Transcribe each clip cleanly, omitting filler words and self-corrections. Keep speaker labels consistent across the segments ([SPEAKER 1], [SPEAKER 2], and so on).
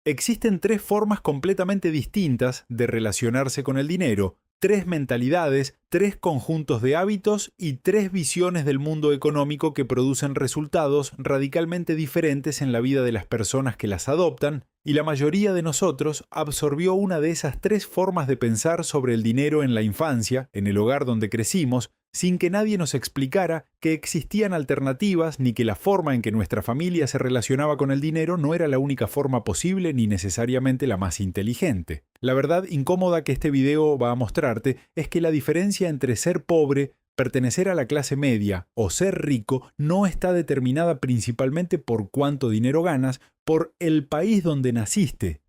[SPEAKER 1] Existen tres formas completamente distintas de relacionarse con el dinero, tres mentalidades, tres conjuntos de hábitos y tres visiones del mundo económico que producen resultados radicalmente diferentes en la vida de las personas que las adoptan, y la mayoría de nosotros absorbió una de esas tres formas de pensar sobre el dinero en la infancia, en el hogar donde crecimos, sin que nadie nos explicara que existían alternativas ni que la forma en que nuestra familia se relacionaba con el dinero no era la única forma posible ni necesariamente la más inteligente. La verdad incómoda que este video va a mostrarte es que la diferencia entre ser pobre, pertenecer a la clase media o ser rico no está determinada principalmente por cuánto dinero ganas, por el país donde naciste,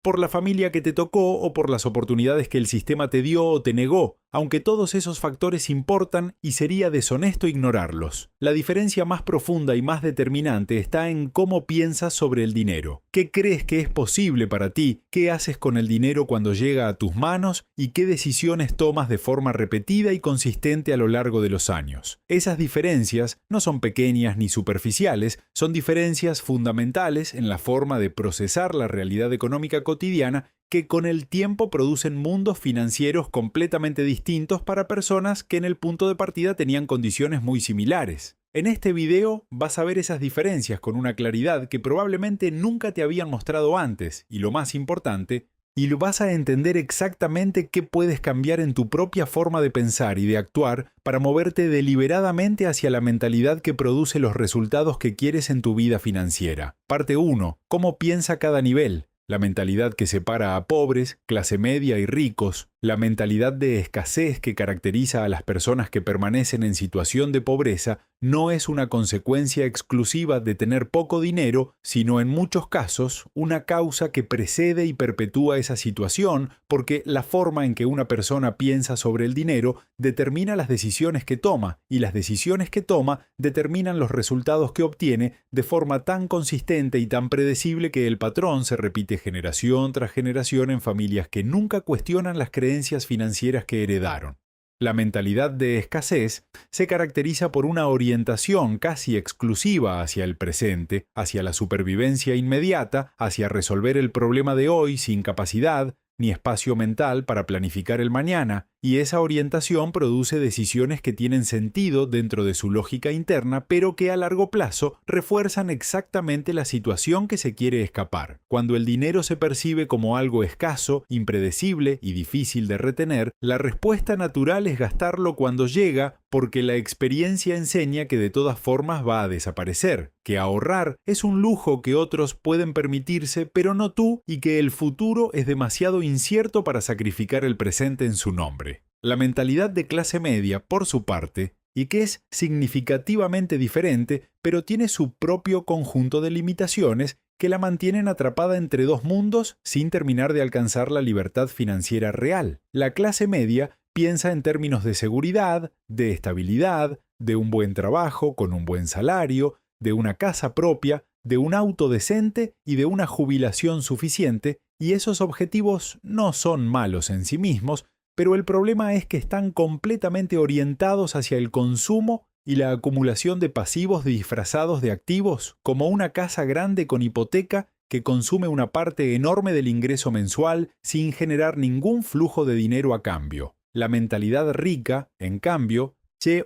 [SPEAKER 1] por la familia que te tocó o por las oportunidades que el sistema te dio o te negó, aunque todos esos factores importan y sería deshonesto ignorarlos. La diferencia más profunda y más determinante está en cómo piensas sobre el dinero. ¿Qué crees que es posible para ti? ¿Qué haces con el dinero cuando llega a tus manos? ¿Y qué decisiones tomas de forma repetida y consistente a lo largo de los años? Esas diferencias no son pequeñas ni superficiales, son diferencias fundamentales en la forma de procesar la realidad económica cotidiana que con el tiempo producen mundos financieros completamente distintos para personas que en el punto de partida tenían condiciones muy similares. En este video vas a ver esas diferencias con una claridad que probablemente nunca te habían mostrado antes, y lo más importante, y vas a entender exactamente qué puedes cambiar en tu propia forma de pensar y de actuar para moverte deliberadamente hacia la mentalidad que produce los resultados que quieres en tu vida financiera. Parte 1. ¿Cómo piensa cada nivel? La mentalidad que separa a pobres, clase media y ricos, la mentalidad de escasez que caracteriza a las personas que permanecen en situación de pobreza, no es una consecuencia exclusiva de tener poco dinero, sino en muchos casos una causa que precede y perpetúa esa situación, porque la forma en que una persona piensa sobre el dinero determina las decisiones que toma, y las decisiones que toma determinan los resultados que obtiene de forma tan consistente y tan predecible que el patrón se repite generación tras generación en familias que nunca cuestionan las creencias financieras que heredaron. La mentalidad de escasez se caracteriza por una orientación casi exclusiva hacia el presente, hacia la supervivencia inmediata, hacia resolver el problema de hoy sin capacidad ni espacio mental para planificar el mañana, y esa orientación produce decisiones que tienen sentido dentro de su lógica interna, pero que a largo plazo refuerzan exactamente la situación que se quiere escapar. Cuando el dinero se percibe como algo escaso, impredecible y difícil de retener, la respuesta natural es gastarlo cuando llega, porque la experiencia enseña que de todas formas va a desaparecer, que ahorrar es un lujo que otros pueden permitirse, pero no tú, y que el futuro es demasiado incierto para sacrificar el presente en su nombre. La mentalidad de clase media, por su parte, y que es significativamente diferente, pero tiene su propio conjunto de limitaciones que la mantienen atrapada entre dos mundos sin terminar de alcanzar la libertad financiera real. La clase media piensa en términos de seguridad, de estabilidad, de un buen trabajo con un buen salario, de una casa propia, de un auto decente y de una jubilación suficiente, y esos objetivos no son malos en sí mismos, pero el problema es que están completamente orientados hacia el consumo y la acumulación de pasivos disfrazados de activos, como una casa grande con hipoteca que consume una parte enorme del ingreso mensual sin generar ningún flujo de dinero a cambio. La mentalidad rica, en cambio,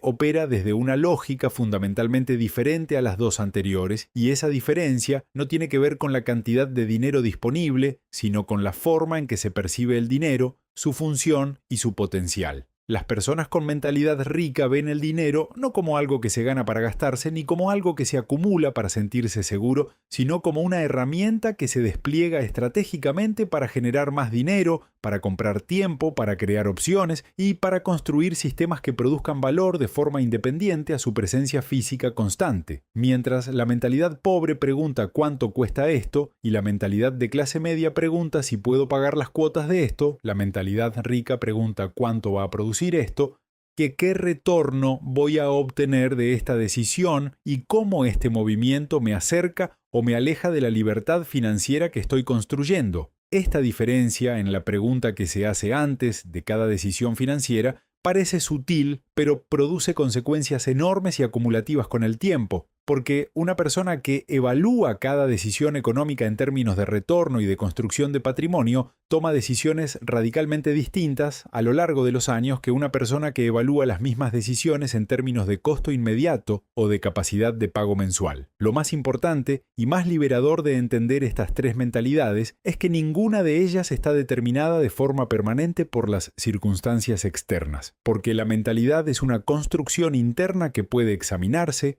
[SPEAKER 1] opera desde una lógica fundamentalmente diferente a las dos anteriores, y esa diferencia no tiene que ver con la cantidad de dinero disponible, sino con la forma en que se percibe el dinero, su función y su potencial. Las personas con mentalidad rica ven el dinero no como algo que se gana para gastarse, ni como algo que se acumula para sentirse seguro, sino como una herramienta que se despliega estratégicamente para generar más dinero, para comprar tiempo, para crear opciones y para construir sistemas que produzcan valor de forma independiente a su presencia física constante. Mientras la mentalidad pobre pregunta cuánto cuesta esto y la mentalidad de clase media pregunta si puedo pagar las cuotas de esto, la mentalidad rica pregunta cuánto va a producir esto, que qué retorno voy a obtener de esta decisión y cómo este movimiento me acerca o me aleja de la libertad financiera que estoy construyendo. Esta diferencia en la pregunta que se hace antes de cada decisión financiera parece sutil, pero produce consecuencias enormes y acumulativas con el tiempo, porque una persona que evalúa cada decisión económica en términos de retorno y de construcción de patrimonio toma decisiones radicalmente distintas a lo largo de los años que una persona que evalúa las mismas decisiones en términos de costo inmediato o de capacidad de pago mensual. Lo más importante y más liberador de entender estas tres mentalidades es que ninguna de ellas está determinada de forma permanente por las circunstancias externas, porque la mentalidad es una construcción interna que puede examinarse,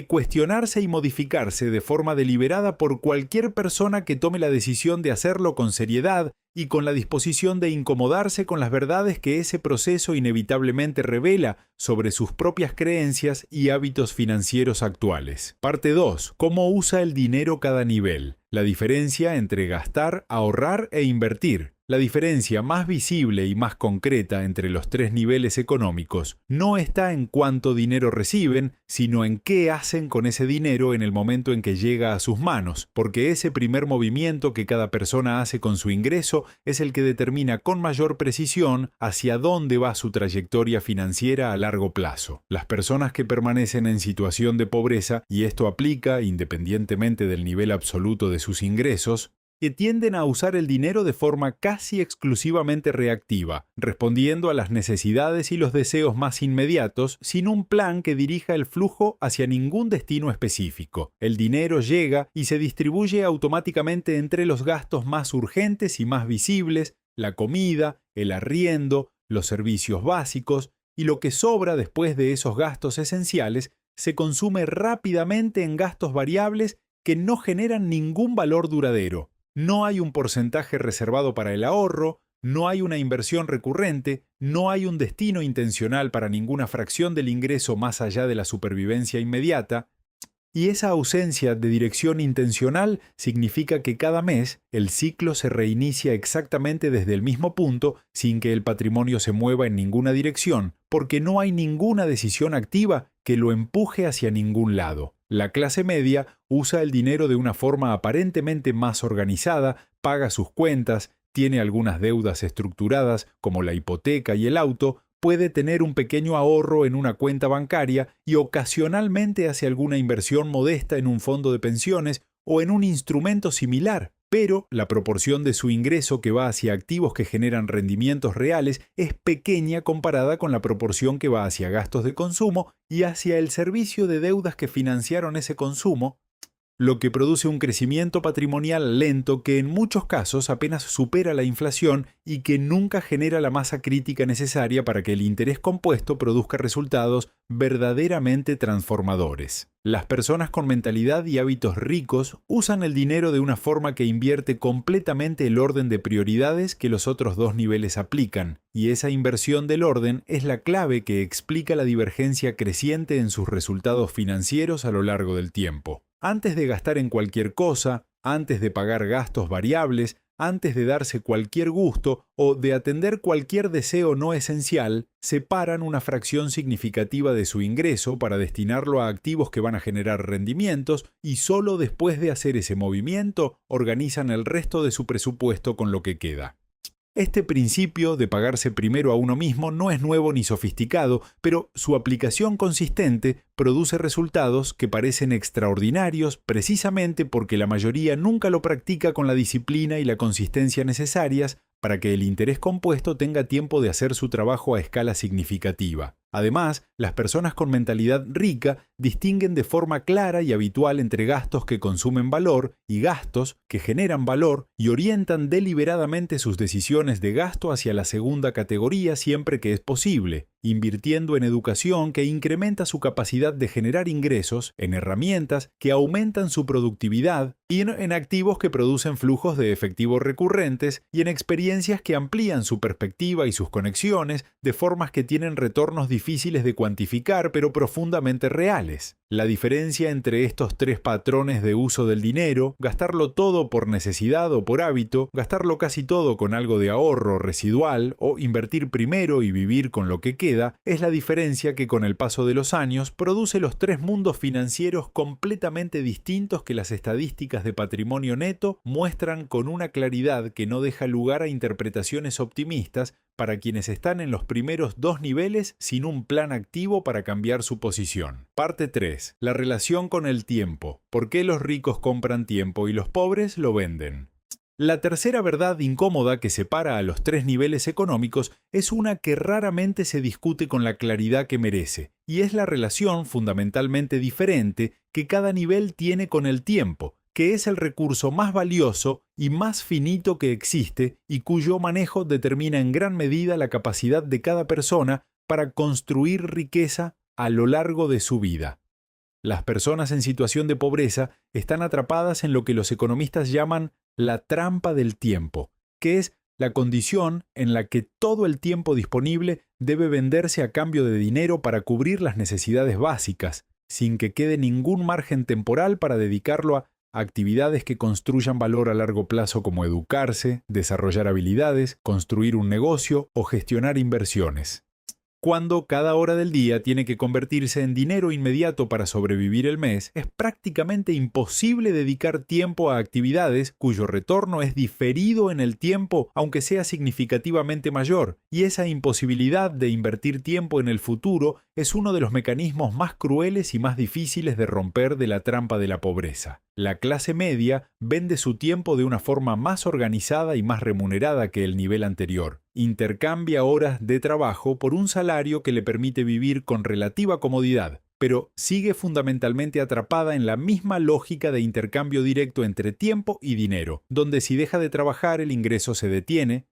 [SPEAKER 1] cuestionarse y modificarse de forma deliberada por cualquier persona que tome la decisión de hacerlo con seriedad y con la disposición de incomodarse con las verdades que ese proceso inevitablemente revela sobre sus propias creencias y hábitos financieros actuales. Parte 2. ¿Cómo usa el dinero cada nivel? La diferencia entre gastar, ahorrar e invertir. La diferencia más visible y más concreta entre los tres niveles económicos no está en cuánto dinero reciben, sino en qué hacen con ese dinero en el momento en que llega a sus manos, porque ese primer movimiento que cada persona hace con su ingreso es el que determina con mayor precisión hacia dónde va su trayectoria financiera a largo plazo. Las personas que permanecen en situación de pobreza, y esto aplica independientemente del nivel absoluto de sus ingresos, que tienden a usar el dinero de forma casi exclusivamente reactiva, respondiendo a las necesidades y los deseos más inmediatos sin un plan que dirija el flujo hacia ningún destino específico. El dinero llega y se distribuye automáticamente entre los gastos más urgentes y más visibles, la comida, el arriendo, los servicios básicos, y lo que sobra después de esos gastos esenciales se consume rápidamente en gastos variables que no generan ningún valor duradero. No hay un porcentaje reservado para el ahorro, no hay una inversión recurrente, no hay un destino intencional para ninguna fracción del ingreso más allá de la supervivencia inmediata, y esa ausencia de dirección intencional significa que cada mes el ciclo se reinicia exactamente desde el mismo punto sin que el patrimonio se mueva en ninguna dirección, porque no hay ninguna decisión activa que lo empuje hacia ningún lado. La clase media usa el dinero de una forma aparentemente más organizada, paga sus cuentas, tiene algunas deudas estructuradas como la hipoteca y el auto, puede tener un pequeño ahorro en una cuenta bancaria y ocasionalmente hace alguna inversión modesta en un fondo de pensiones o en un instrumento similar, pero la proporción de su ingreso que va hacia activos que generan rendimientos reales es pequeña comparada con la proporción que va hacia gastos de consumo y hacia el servicio de deudas que financiaron ese consumo, lo que produce un crecimiento patrimonial lento que en muchos casos apenas supera la inflación y que nunca genera la masa crítica necesaria para que el interés compuesto produzca resultados verdaderamente transformadores. Las personas con mentalidad y hábitos ricos usan el dinero de una forma que invierte completamente el orden de prioridades que los otros dos niveles aplican, y esa inversión del orden es la clave que explica la divergencia creciente en sus resultados financieros a lo largo del tiempo. Antes de gastar en cualquier cosa, antes de pagar gastos variables, antes de darse cualquier gusto o de atender cualquier deseo no esencial, separan una fracción significativa de su ingreso para destinarlo a activos que van a generar rendimientos y solo después de hacer ese movimiento organizan el resto de su presupuesto con lo que queda. Este principio de pagarse primero a uno mismo no es nuevo ni sofisticado, pero su aplicación consistente produce resultados que parecen extraordinarios precisamente porque la mayoría nunca lo practica con la disciplina y la consistencia necesarias para que el interés compuesto tenga tiempo de hacer su trabajo a escala significativa. Además, las personas con mentalidad rica distinguen de forma clara y habitual entre gastos que consumen valor y gastos que generan valor y orientan deliberadamente sus decisiones de gasto hacia la segunda categoría siempre que es posible, invirtiendo en educación que incrementa su capacidad de generar ingresos, en herramientas que aumentan su productividad y en activos que producen flujos de efectivo recurrentes y en experiencias que amplían su perspectiva y sus conexiones de formas que tienen retornos difíciles de cuantificar pero profundamente reales. La diferencia entre estos tres patrones de uso del dinero, gastarlo todo por necesidad o por hábito, gastarlo casi todo con algo de ahorro residual o invertir primero y vivir con lo que queda, es la diferencia que con el paso de los años produce los tres mundos financieros completamente distintos que las estadísticas de patrimonio neto muestran con una claridad que no deja lugar a interpretaciones optimistas para quienes están en los primeros dos niveles sin un plan activo para cambiar su posición. Parte 3. La relación con el tiempo. ¿Por qué los ricos compran tiempo y los pobres lo venden? La tercera verdad incómoda que separa a los tres niveles económicos es una que raramente se discute con la claridad que merece, y es la relación fundamentalmente diferente que cada nivel tiene con el tiempo, que es el recurso más valioso y más finito que existe y cuyo manejo determina en gran medida la capacidad de cada persona para construir riqueza a lo largo de su vida. Las personas en situación de pobreza están atrapadas en lo que los economistas llaman la trampa del tiempo, que es la condición en la que todo el tiempo disponible debe venderse a cambio de dinero para cubrir las necesidades básicas, sin que quede ningún margen temporal para dedicarlo a actividades que construyan valor a largo plazo como educarse, desarrollar habilidades, construir un negocio o gestionar inversiones. Cuando cada hora del día tiene que convertirse en dinero inmediato para sobrevivir el mes, es prácticamente imposible dedicar tiempo a actividades cuyo retorno es diferido en el tiempo, aunque sea significativamente mayor, y esa imposibilidad de invertir tiempo en el futuro es uno de los mecanismos más crueles y más difíciles de romper de la trampa de la pobreza. La clase media vende su tiempo de una forma más organizada y más remunerada que el nivel anterior. Intercambia horas de trabajo por un salario que le permite vivir con relativa comodidad, pero sigue fundamentalmente atrapada en la misma lógica de intercambio directo entre tiempo y dinero, donde si deja de trabajar el ingreso se detiene,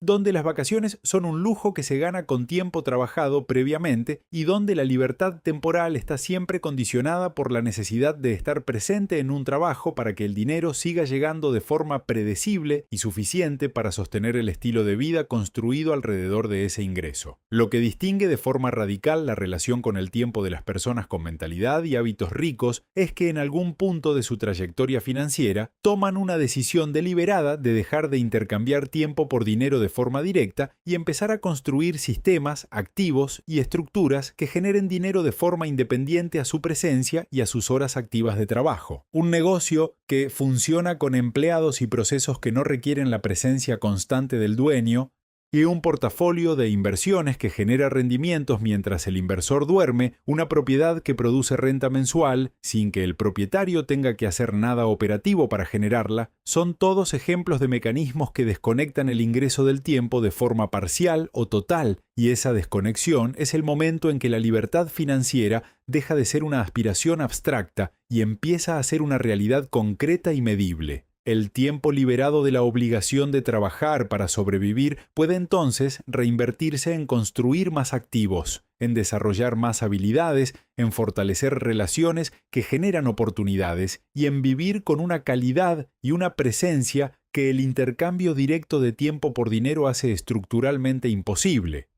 [SPEAKER 1] donde las vacaciones son un lujo que se gana con tiempo trabajado previamente y donde la libertad temporal está siempre condicionada por la necesidad de estar presente en un trabajo para que el dinero siga llegando de forma predecible y suficiente para sostener el estilo de vida construido alrededor de ese ingreso. Lo que distingue de forma radical la relación con el tiempo de las personas con mentalidad y hábitos ricos es que en algún punto de su trayectoria financiera toman una decisión deliberada de dejar de intercambiar tiempo por dinero de forma directa y empezar a construir sistemas, activos y estructuras que generen dinero de forma independiente a su presencia y a sus horas activas de trabajo. Un negocio que funciona con empleados y procesos que no requieren la presencia constante del dueño, y un portafolio de inversiones que genera rendimientos mientras el inversor duerme, una propiedad que produce renta mensual sin que el propietario tenga que hacer nada operativo para generarla, son todos ejemplos de mecanismos que desconectan el ingreso del tiempo de forma parcial o total, y esa desconexión es el momento en que la libertad financiera deja de ser una aspiración abstracta y empieza a ser una realidad concreta y medible. El tiempo liberado de la obligación de trabajar para sobrevivir puede entonces reinvertirse en construir más activos, en desarrollar más habilidades, en fortalecer relaciones que generan oportunidades y en vivir con una calidad y una presencia que el intercambio directo de tiempo por dinero hace estructuralmente imposible.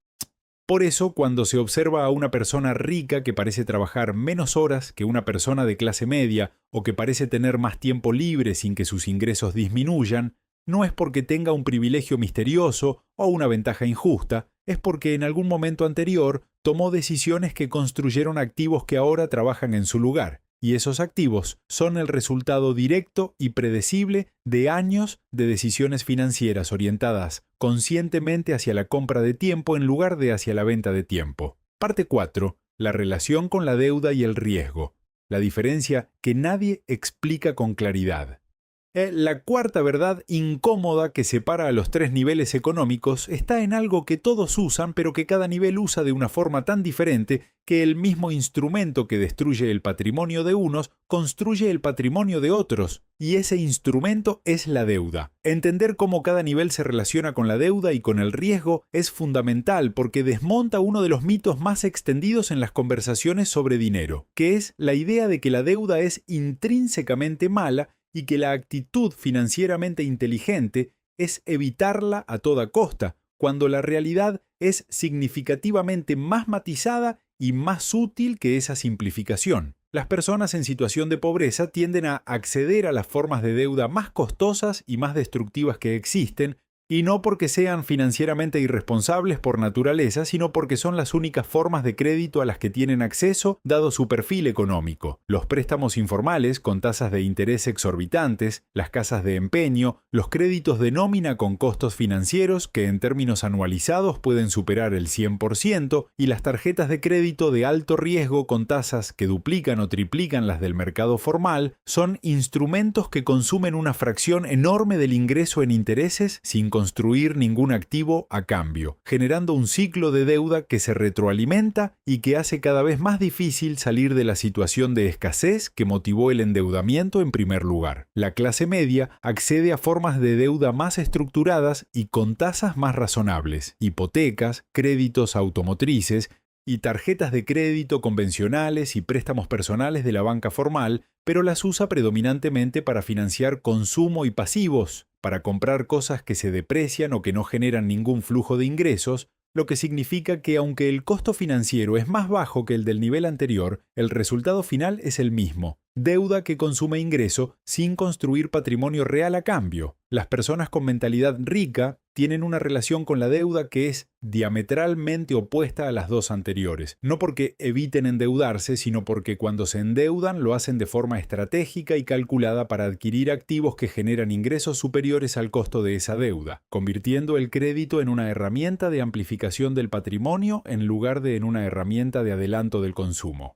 [SPEAKER 1] Por eso, cuando se observa a una persona rica que parece trabajar menos horas que una persona de clase media o que parece tener más tiempo libre sin que sus ingresos disminuyan, no es porque tenga un privilegio misterioso o una ventaja injusta, es porque en algún momento anterior tomó decisiones que construyeron activos que ahora trabajan en su lugar. Y esos activos son el resultado directo y predecible de años de decisiones financieras orientadas conscientemente hacia la compra de tiempo en lugar de hacia la venta de tiempo. Parte 4. La relación con la deuda y el riesgo. La diferencia que nadie explica con claridad. La cuarta verdad incómoda que separa a los tres niveles económicos está en algo que todos usan, pero que cada nivel usa de una forma tan diferente que el mismo instrumento que destruye el patrimonio de unos construye el patrimonio de otros, y ese instrumento es la deuda. Entender cómo cada nivel se relaciona con la deuda y con el riesgo es fundamental porque desmonta uno de los mitos más extendidos en las conversaciones sobre dinero, que es la idea de que la deuda es intrínsecamente mala y que la actitud financieramente inteligente es evitarla a toda costa, cuando la realidad es significativamente más matizada y más útil que esa simplificación. Las personas en situación de pobreza tienden a acceder a las formas de deuda más costosas y más destructivas que existen, Y no porque sean financieramente irresponsables por naturaleza, sino porque son las únicas formas de crédito a las que tienen acceso dado su perfil económico. Los préstamos informales con tasas de interés exorbitantes, las casas de empeño, los créditos de nómina con costos financieros que en términos anualizados pueden superar el 100% y las tarjetas de crédito de alto riesgo con tasas que duplican o triplican las del mercado formal son instrumentos que consumen una fracción enorme del ingreso en intereses sin construir ningún activo a cambio, generando un ciclo de deuda que se retroalimenta y que hace cada vez más difícil salir de la situación de escasez que motivó el endeudamiento en primer lugar. La clase media accede a formas de deuda más estructuradas y con tasas más razonables, hipotecas, créditos automotrices y tarjetas de crédito convencionales y préstamos personales de la banca formal, pero las usa predominantemente para financiar consumo y pasivos, para comprar cosas que se deprecian o que no generan ningún flujo de ingresos, lo que significa que aunque el costo financiero es más bajo que el del nivel anterior, el resultado final es el mismo: deuda que consume ingreso sin construir patrimonio real a cambio. Las personas con mentalidad rica tienen una relación con la deuda que es diametralmente opuesta a las dos anteriores, no porque eviten endeudarse, sino porque cuando se endeudan lo hacen de forma estratégica y calculada para adquirir activos que generan ingresos superiores al costo de esa deuda, convirtiendo el crédito en una herramienta de amplificación del patrimonio en lugar de en una herramienta de adelanto del consumo.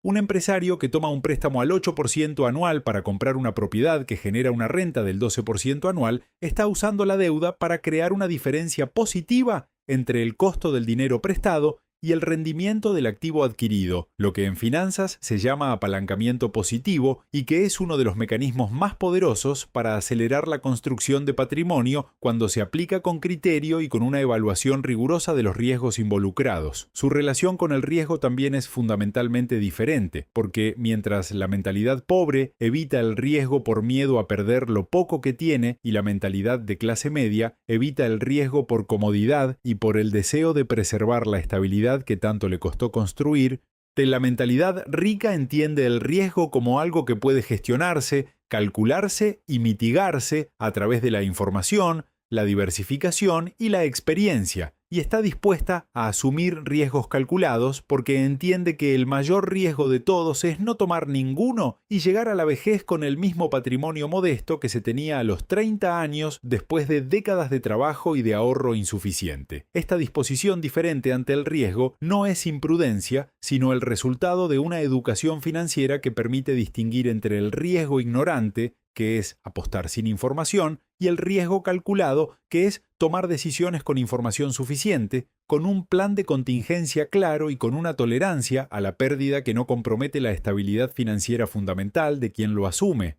[SPEAKER 1] Un empresario que toma un préstamo al 8% anual para comprar una propiedad que genera una renta del 12% anual está usando la deuda para crear una diferencia positiva entre el costo del dinero prestado y el rendimiento del activo adquirido, lo que en finanzas se llama apalancamiento positivo y que es uno de los mecanismos más poderosos para acelerar la construcción de patrimonio cuando se aplica con criterio y con una evaluación rigurosa de los riesgos involucrados. Su relación con el riesgo también es fundamentalmente diferente, porque mientras la mentalidad pobre evita el riesgo por miedo a perder lo poco que tiene y la mentalidad de clase media evita el riesgo por comodidad y por el deseo de preservar la estabilidad que tanto le costó construir, la mentalidad rica entiende el riesgo como algo que puede gestionarse, calcularse y mitigarse a través de la información, la diversificación y la experiencia, y está dispuesta a asumir riesgos calculados porque entiende que el mayor riesgo de todos es no tomar ninguno y llegar a la vejez con el mismo patrimonio modesto que se tenía a los 30 años después de décadas de trabajo y de ahorro insuficiente. Esta disposición diferente ante el riesgo no es imprudencia, sino el resultado de una educación financiera que permite distinguir entre el riesgo ignorante, que es apostar sin información, y el riesgo calculado, que es tomar decisiones con información suficiente, con un plan de contingencia claro y con una tolerancia a la pérdida que no compromete la estabilidad financiera fundamental de quien lo asume.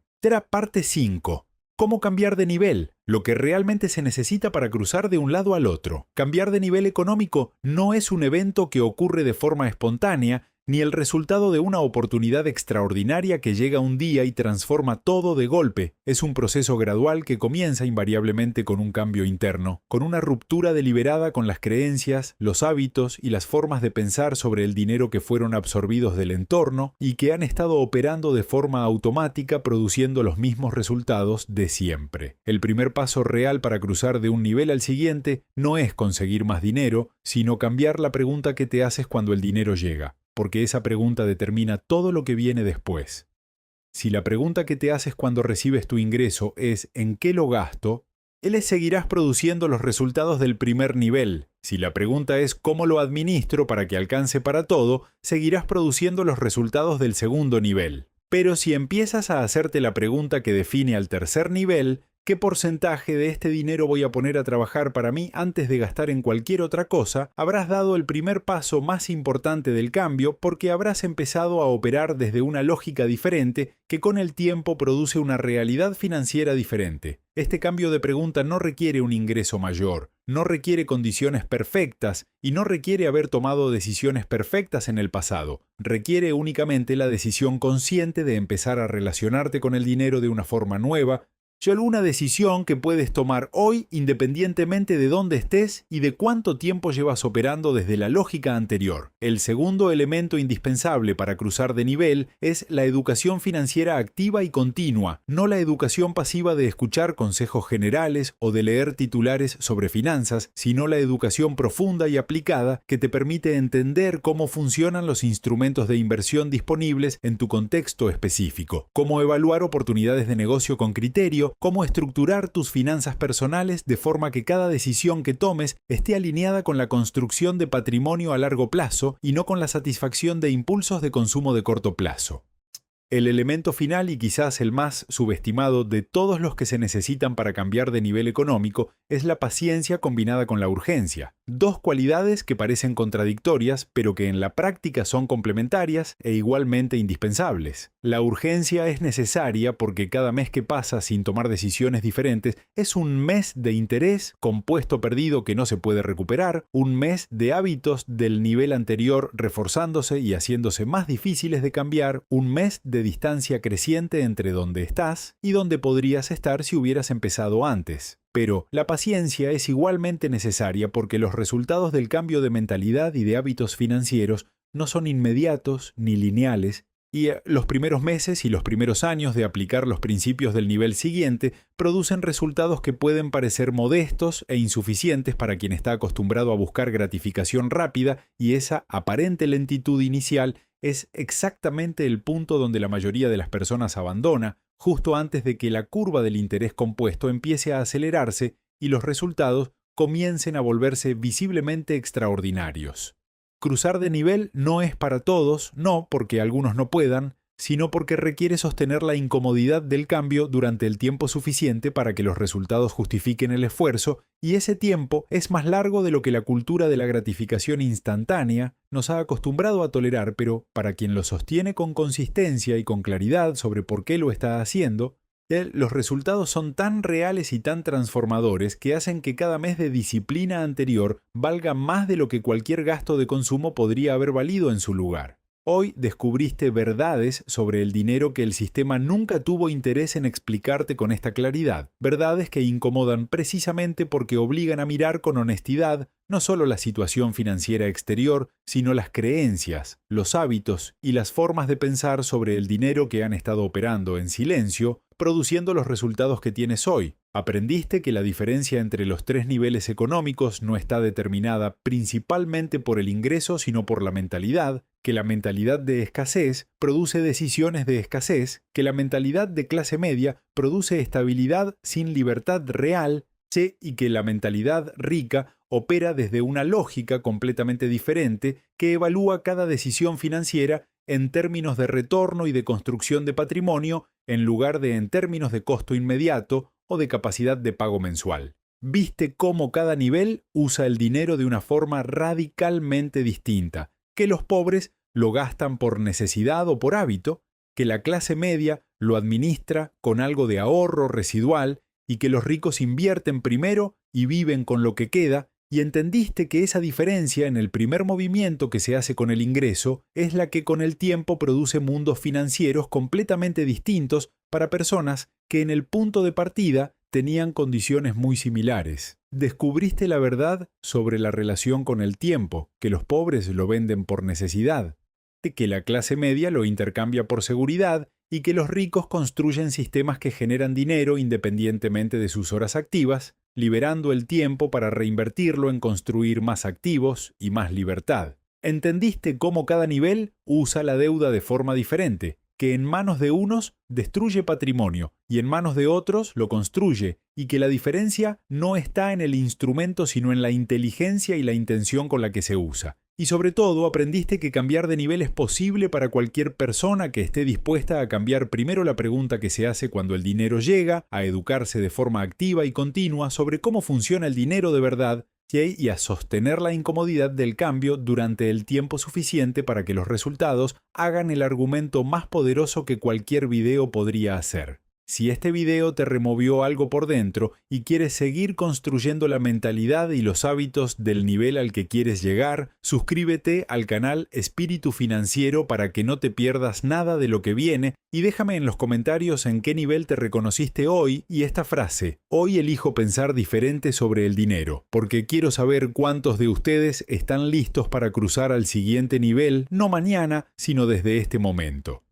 [SPEAKER 1] Parte 5. ¿Cómo cambiar de nivel? Lo que realmente se necesita para cruzar de un lado al otro. Cambiar de nivel económico no es un evento que ocurre de forma espontánea, ni el resultado de una oportunidad extraordinaria que llega un día y transforma todo de golpe. Es un proceso gradual que comienza invariablemente con un cambio interno, con una ruptura deliberada con las creencias, los hábitos y las formas de pensar sobre el dinero que fueron absorbidos del entorno y que han estado operando de forma automática produciendo los mismos resultados de siempre. El primer paso real para cruzar de un nivel al siguiente no es conseguir más dinero, sino cambiar la pregunta que te haces cuando el dinero llega, porque esa pregunta determina todo lo que viene después. Si la pregunta que te haces cuando recibes tu ingreso es ¿en qué lo gasto?, seguirás produciendo los resultados del primer nivel. Si la pregunta es ¿cómo lo administro para que alcance para todo?, seguirás produciendo los resultados del segundo nivel. Pero si empiezas a hacerte la pregunta que define al tercer nivel, ¿qué porcentaje de este dinero voy a poner a trabajar para mí antes de gastar en cualquier otra cosa?, habrás dado el primer paso más importante del cambio porque habrás empezado a operar desde una lógica diferente que con el tiempo produce una realidad financiera diferente. Este cambio de pregunta no requiere un ingreso mayor, no requiere condiciones perfectas y no requiere haber tomado decisiones perfectas en el pasado. Requiere únicamente la decisión consciente de empezar a relacionarte con el dinero de una forma nueva, Solo una decisión que puedes tomar hoy independientemente de dónde estés y de cuánto tiempo llevas operando desde la lógica anterior. El segundo elemento indispensable para cruzar de nivel es la educación financiera activa y continua, no la educación pasiva de escuchar consejos generales o de leer titulares sobre finanzas, sino la educación profunda y aplicada que te permite entender cómo funcionan los instrumentos de inversión disponibles en tu contexto específico, cómo evaluar oportunidades de negocio con criterio, cómo estructurar tus finanzas personales de forma que cada decisión que tomes esté alineada con la construcción de patrimonio a largo plazo y no con la satisfacción de impulsos de consumo de corto plazo. El elemento final y quizás el más subestimado de todos los que se necesitan para cambiar de nivel económico es la paciencia combinada con la urgencia. Dos cualidades que parecen contradictorias, pero que en la práctica son complementarias e igualmente indispensables. La urgencia es necesaria porque cada mes que pasa sin tomar decisiones diferentes es un mes de interés, compuesto perdido que no se puede recuperar, un mes de hábitos del nivel anterior reforzándose y haciéndose más difíciles de cambiar, un mes de distancia creciente entre donde estás y donde podrías estar si hubieras empezado antes. Pero la paciencia es igualmente necesaria porque los resultados del cambio de mentalidad y de hábitos financieros no son inmediatos ni lineales, y los primeros meses y los primeros años de aplicar los principios del nivel siguiente producen resultados que pueden parecer modestos e insuficientes para quien está acostumbrado a buscar gratificación rápida, y esa aparente lentitud inicial es exactamente el punto donde la mayoría de las personas abandona, justo antes de que la curva del interés compuesto empiece a acelerarse y los resultados comiencen a volverse visiblemente extraordinarios. Cruzar de nivel no es para todos, no porque algunos no puedan, sino porque requiere sostener la incomodidad del cambio durante el tiempo suficiente para que los resultados justifiquen el esfuerzo, y ese tiempo es más largo de lo que la cultura de la gratificación instantánea nos ha acostumbrado a tolerar, pero para quien lo sostiene con consistencia y con claridad sobre por qué lo está haciendo, los resultados son tan reales y tan transformadores que hacen que cada mes de disciplina anterior valga más de lo que cualquier gasto de consumo podría haber valido en su lugar. Hoy descubriste verdades sobre el dinero que el sistema nunca tuvo interés en explicarte con esta claridad, verdades que incomodan precisamente porque obligan a mirar con honestidad no solo la situación financiera exterior, sino las creencias, los hábitos y las formas de pensar sobre el dinero que han estado operando en silencio, produciendo los resultados que tienes hoy. Aprendiste que la diferencia entre los tres niveles económicos no está determinada principalmente por el ingreso, sino por la mentalidad, que la mentalidad de escasez produce decisiones de escasez, que la mentalidad de clase media produce estabilidad sin libertad real, y que la mentalidad rica opera desde una lógica completamente diferente que evalúa cada decisión financiera en términos de retorno y de construcción de patrimonio en lugar de en términos de costo inmediato o de capacidad de pago mensual. Viste cómo cada nivel usa el dinero de una forma radicalmente distinta, que los pobres lo gastan por necesidad o por hábito, que la clase media lo administra con algo de ahorro residual y que los ricos invierten primero y viven con lo que queda, y entendiste que esa diferencia en el primer movimiento que se hace con el ingreso es la que con el tiempo produce mundos financieros completamente distintos para personas que en el punto de partida tenían condiciones muy similares. Descubriste la verdad sobre la relación con el tiempo, que los pobres lo venden por necesidad, que la clase media lo intercambia por seguridad y que los ricos construyen sistemas que generan dinero independientemente de sus horas activas, liberando el tiempo para reinvertirlo en construir más activos y más libertad. Entendiste cómo cada nivel usa la deuda de forma diferente, que en manos de unos destruye patrimonio y en manos de otros lo construye, y que la diferencia no está en el instrumento sino en la inteligencia y la intención con la que se usa. Y sobre todo aprendiste que cambiar de nivel es posible para cualquier persona que esté dispuesta a cambiar primero la pregunta que se hace cuando el dinero llega, a educarse de forma activa y continua sobre cómo funciona el dinero de verdad, y a sostener la incomodidad del cambio durante el tiempo suficiente para que los resultados hagan el argumento más poderoso que cualquier video podría hacer. Si este video te removió algo por dentro y quieres seguir construyendo la mentalidad y los hábitos del nivel al que quieres llegar, suscríbete al canal Espíritu Financiero para que no te pierdas nada de lo que viene y déjame en los comentarios en qué nivel te reconociste hoy y esta frase: hoy elijo pensar diferente sobre el dinero, porque quiero saber cuántos de ustedes están listos para cruzar al siguiente nivel, no mañana, sino desde este momento.